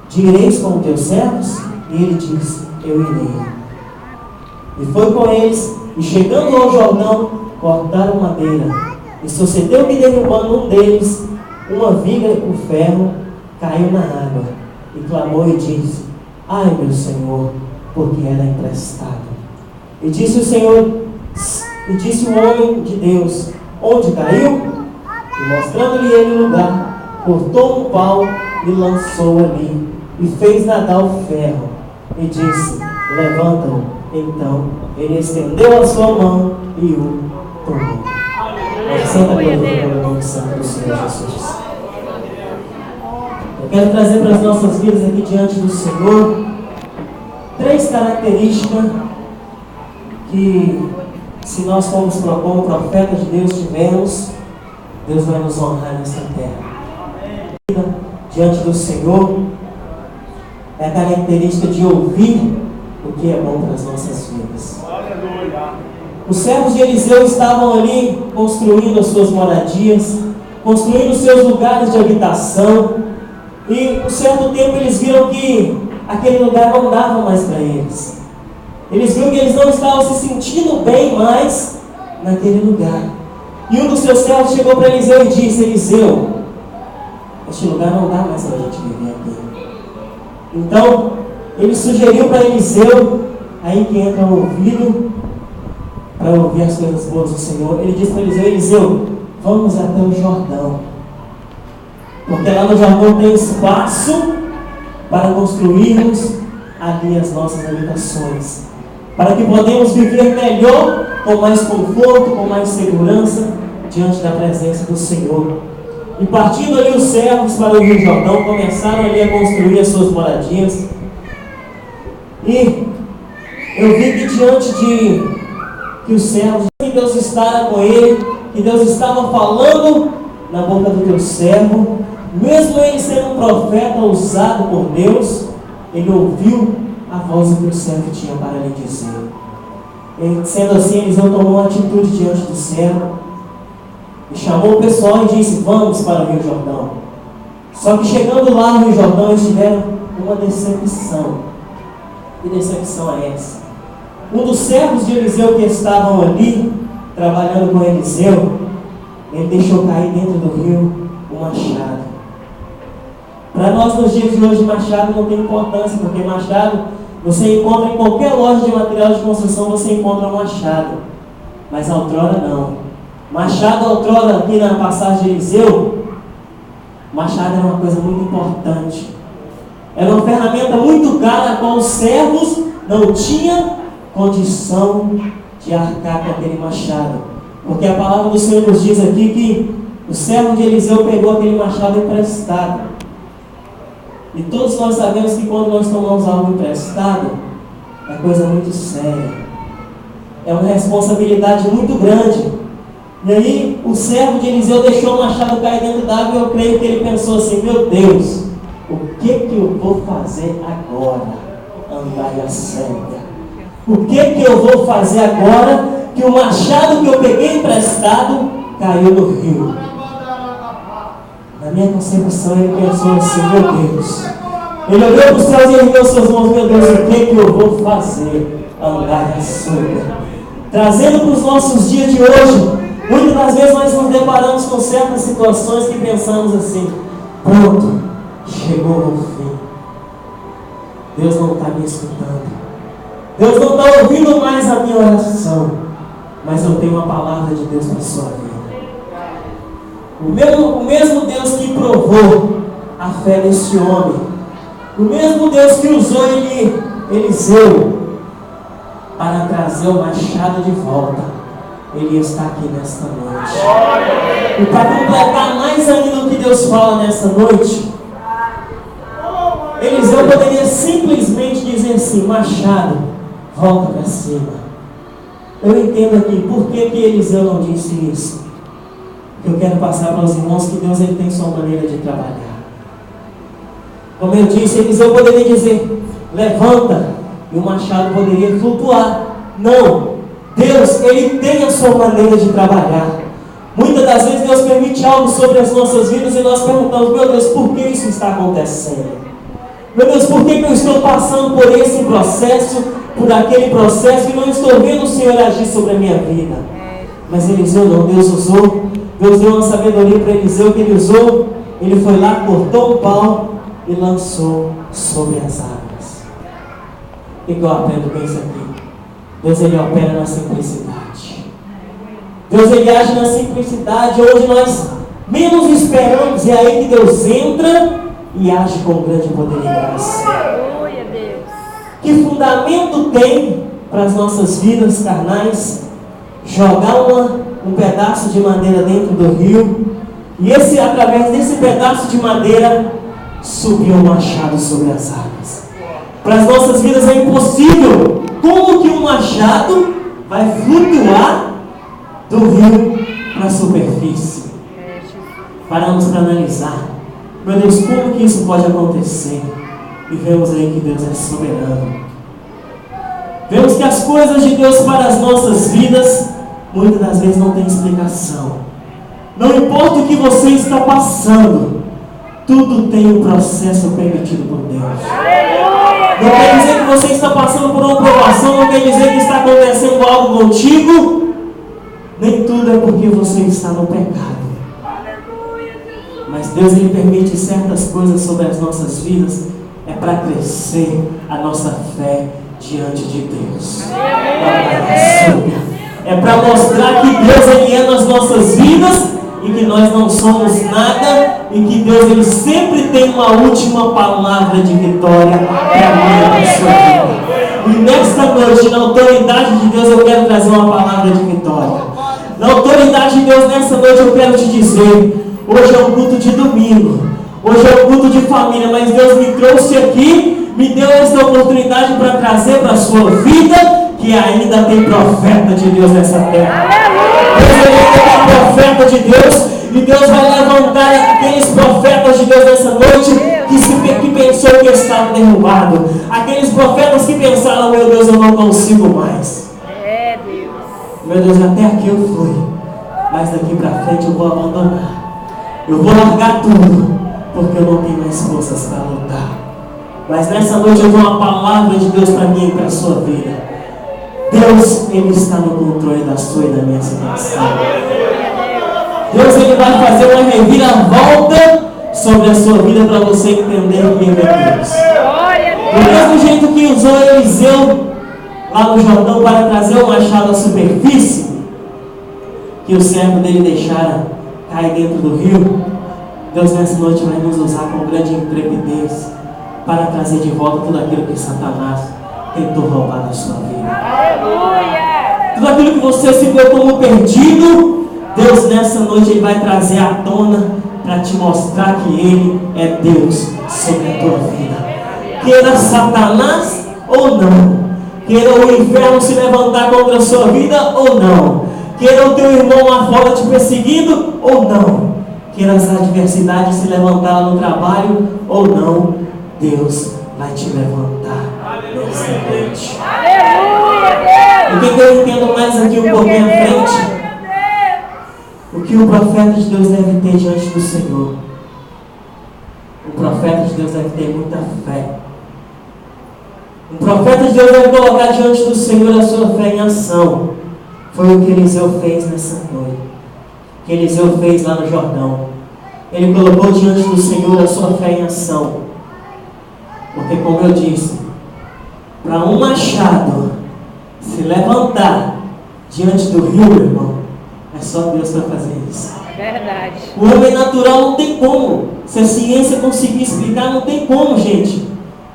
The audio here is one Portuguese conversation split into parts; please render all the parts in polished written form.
direis com os teus servos? E ele disse: eu irei. E foi com eles, e chegando ao Jordão, cortaram madeira. E sucedeu que, derrubando um deles, uma viga, o ferro caiu na água. E clamou e disse: ai, meu Senhor, porque era emprestado. E disse o Senhor, e disse o homem de Deus: onde caiu? E mostrando-lhe ele o lugar, cortou um pau e lançou ali, e fez nadar o ferro. E disse: levanta-o. Então ele estendeu a sua mão e o tomou. Santa glória ao nome santo do Senhor Jesus. Eu quero trazer para as nossas vidas aqui diante do Senhor 3 características que, se nós formos como profeta de Deus tivermos, Deus vai nos honrar nesta terra. Diante do Senhor é a característica de ouvir o que é bom para as nossas vidas. Os servos de Eliseu estavam ali construindo as suas moradias, construindo os seus lugares de habitação, e por certo tempo eles viram que aquele lugar não dava mais para eles. Eles viram que eles não estavam se sentindo bem mais naquele lugar. E um dos seus servos chegou para Eliseu e disse: Eliseu, este lugar não dá mais para a gente viver aqui. Então ele sugeriu para Eliseu, aí que entra o ouvido para ouvir as coisas boas do Senhor. Ele disse para Eliseu: Eliseu, vamos até o Jordão, porque lá no Jordão tem espaço para construirmos ali as nossas habitações, para que podemos viver melhor, com mais conforto, com mais segurança, diante da presença do Senhor. E partindo ali os servos para o Rio Jordão, começaram ali a construir as suas moradias. E eu vi que diante de que os servos, que Deus estava com ele, que Deus estava falando na boca do teu servo, mesmo ele sendo um profeta usado por Deus, ele ouviu a voz do que o servo tinha para lhe dizer. E, sendo assim, Eliseu tomou uma atitude diante do servo e chamou o pessoal e disse: vamos para o Rio Jordão. Só que chegando lá no Rio Jordão, eles tiveram uma decepção. Que decepção é essa? Um dos servos de Eliseu que estavam ali trabalhando com Eliseu, ele deixou cair dentro do rio um machado. Para nós nos dias de hoje, machado não tem importância, porque machado você encontra em qualquer loja de material de construção, você encontra um machado. Mas outrora não. Machado outrora, aqui na passagem de Eliseu, machado era uma coisa muito importante. Era uma ferramenta muito cara, a qual os servos não tinham condição de arcar com aquele machado. Porque a palavra do Senhor nos diz aqui que o servo de Eliseu pegou aquele machado emprestado. E todos nós sabemos que quando nós tomamos algo emprestado, é coisa muito séria. É uma responsabilidade muito grande. E aí, o servo de Eliseu deixou o machado cair dentro d'água e eu creio que ele pensou assim: meu Deus, o que eu vou fazer agora? Andaia cega. O que eu vou fazer agora que o machado que eu peguei emprestado caiu no rio? Na minha concepção, ele pensou assim: meu Deus. Ele olhou para os céus e ergueu suas mãos: meu Deus, o que eu vou fazer? Andaia cega. Trazendo para os nossos dias de hoje, muitas das vezes nós nos deparamos com certas situações que pensamos assim: pronto, chegou ao fim. Deus não está me escutando. Deus não está ouvindo mais a minha oração. Mas eu tenho uma palavra de Deus para a sua vida. O mesmo Deus que provou a fé desse homem, o mesmo Deus que usou Eliseu para trazer o machado de volta, Ele está aqui nesta noite. E para completar mais ainda o que Deus fala nesta noite, Eliseu poderia simplesmente dizer assim: machado, volta para cima. Eu entendo aqui por que Eliseu não disse isso. Eu quero passar para os irmãos que Deus ele tem sua maneira de trabalhar. Como eu disse, Eliseu poderia dizer: levanta, e o machado poderia flutuar. Não, Deus ele tem a sua maneira de trabalhar. Muitas das vezes Deus permite algo sobre as nossas vidas e nós perguntamos: meu Deus, por que isso está acontecendo? Meu Deus, por que eu estou passando por esse processo, por aquele processo, e não estou vendo o Senhor agir sobre a minha vida? Mas Eliseu não, Deus usou, Deus deu uma sabedoria para Eliseu, que ele usou, ele foi lá, cortou um pau e lançou sobre as águas. O que eu aprendo com isso aqui? Deus, ele opera na simplicidade. Deus, ele age na simplicidade. Hoje nós menos esperamos, e é aí que Deus entra e age com grande poder e graça. Que fundamento tem para as nossas vidas carnais jogar um pedaço de madeira dentro do rio, e através desse pedaço de madeira subir um machado sobre as águas? Para as nossas vidas é impossível. Como que um machado vai flutuar do rio para a superfície? Paramos para analisar. Meu Deus, como que isso pode acontecer? E vemos aí que Deus é soberano. Vemos que as coisas de Deus para as nossas vidas muitas das vezes não tem explicação. Não importa o que você está passando, tudo tem um processo permitido por Deus. Não quer dizer que você está passando por uma provação, não quer dizer que está acontecendo algo contigo. Nem tudo é porque você está no pecado. Mas Deus, ele permite certas coisas sobre as nossas vidas, é para crescer a nossa fé diante de Deus. É para mostrar que Deus, ele é nas nossas vidas e que nós não somos nada, e que Deus, ele sempre tem uma última palavra de vitória para mim e para a sua vida. E nesta noite, na autoridade de Deus, eu quero trazer uma palavra de vitória. Na autoridade de Deus, nesta noite, eu quero te dizer: hoje é um culto de domingo, hoje é um culto de família, mas Deus me trouxe aqui, me deu esta oportunidade para trazer para a sua vida que ainda tem profeta de Deus nessa terra. Deus ainda tem profeta de Deus, e Deus vai levantar aqueles profetas de Deus nessa noite que pensou que estava derrubado, aqueles profetas que pensaram: meu Deus, eu não consigo mais. Meu Deus, até aqui eu fui, mas daqui para frente eu vou abandonar, eu vou largar tudo, porque eu não tenho mais forças para lutar. Mas nessa noite eu dou uma palavra de Deus para mim e para a sua vida. Deus, ele está no controle da sua e da minha situação. Deus, ele vai fazer uma reviravolta sobre a sua vida para você entender quem é Deus. Do mesmo jeito que usou Eliseu lá no Jordão para trazer o machado à superfície, que o servo dele deixara cair dentro do rio, Deus nessa noite vai nos usar com grande intrepidez para trazer de volta tudo aquilo que Satanás tentou roubar da sua vida. Aleluia! Tudo aquilo que você se viu como perdido, Deus nessa noite ele vai trazer à tona para te mostrar que Ele é Deus sobre a tua vida. Queira Satanás ou não, queira o inferno se levantar contra a sua vida ou não, queira o teu irmão lá fora te perseguindo ou não, queira as adversidades se levantar no trabalho ou não, Deus vai te levantar nessa noite. O que eu entendo mais aqui um pouquinho à frente? O que o profeta de Deus deve ter diante do Senhor? O profeta de Deus deve ter muita fé. O profeta de Deus deve colocar diante do Senhor a sua fé em ação. Foi o que Eliseu fez nessa noite. O que Eliseu fez lá no Jordão. Ele colocou diante do Senhor a sua fé em ação. Porque, como eu disse, para um machado se levantar diante do rio, meu irmão, é só Deus para fazer isso. Verdade. O homem natural não tem como. Se a ciência conseguir explicar, não tem como, gente.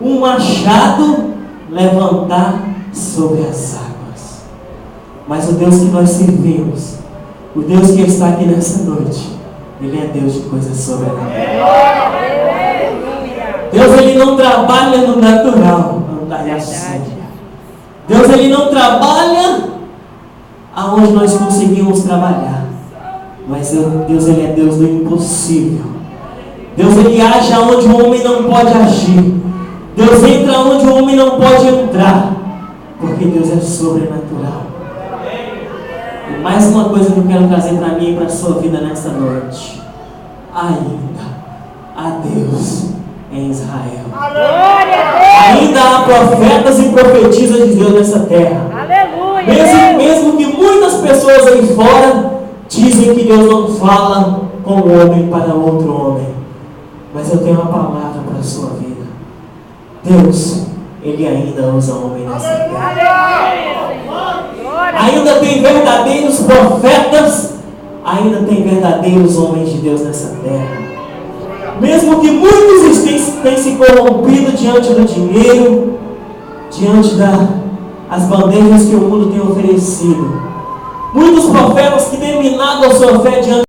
Um machado levantar sobre as águas. Mas o Deus que nós servimos, o Deus que está aqui nessa noite, Ele é Deus de coisas sobrenaturais. Deus, Ele não trabalha no natural. Deus, Ele não trabalha aonde nós conseguimos trabalhar. Mas Deus, Ele é Deus do impossível. Deus, Ele age aonde o homem não pode agir. Deus entra onde o homem não pode entrar. Porque Deus é sobrenatural. E mais uma coisa que eu quero trazer para mim e para a sua vida nesta noite. Ainda há Deus em Israel. Aleluia. Ainda há profetas e profetisas de Deus nessa terra. Aleluia. Mesmo que muitas pessoas aí fora dizem que Deus não fala com o homem para outro homem. Mas eu tenho uma palavra para a sua vida. Deus, Ele ainda usa homem nessa terra. Ainda tem verdadeiros profetas, ainda tem verdadeiros homens de Deus nessa terra. Mesmo que muitos tenham se corrompido diante do dinheiro, diante das bandejas que o mundo tem oferecido. Muitos profetas que têm minado a sua fé diante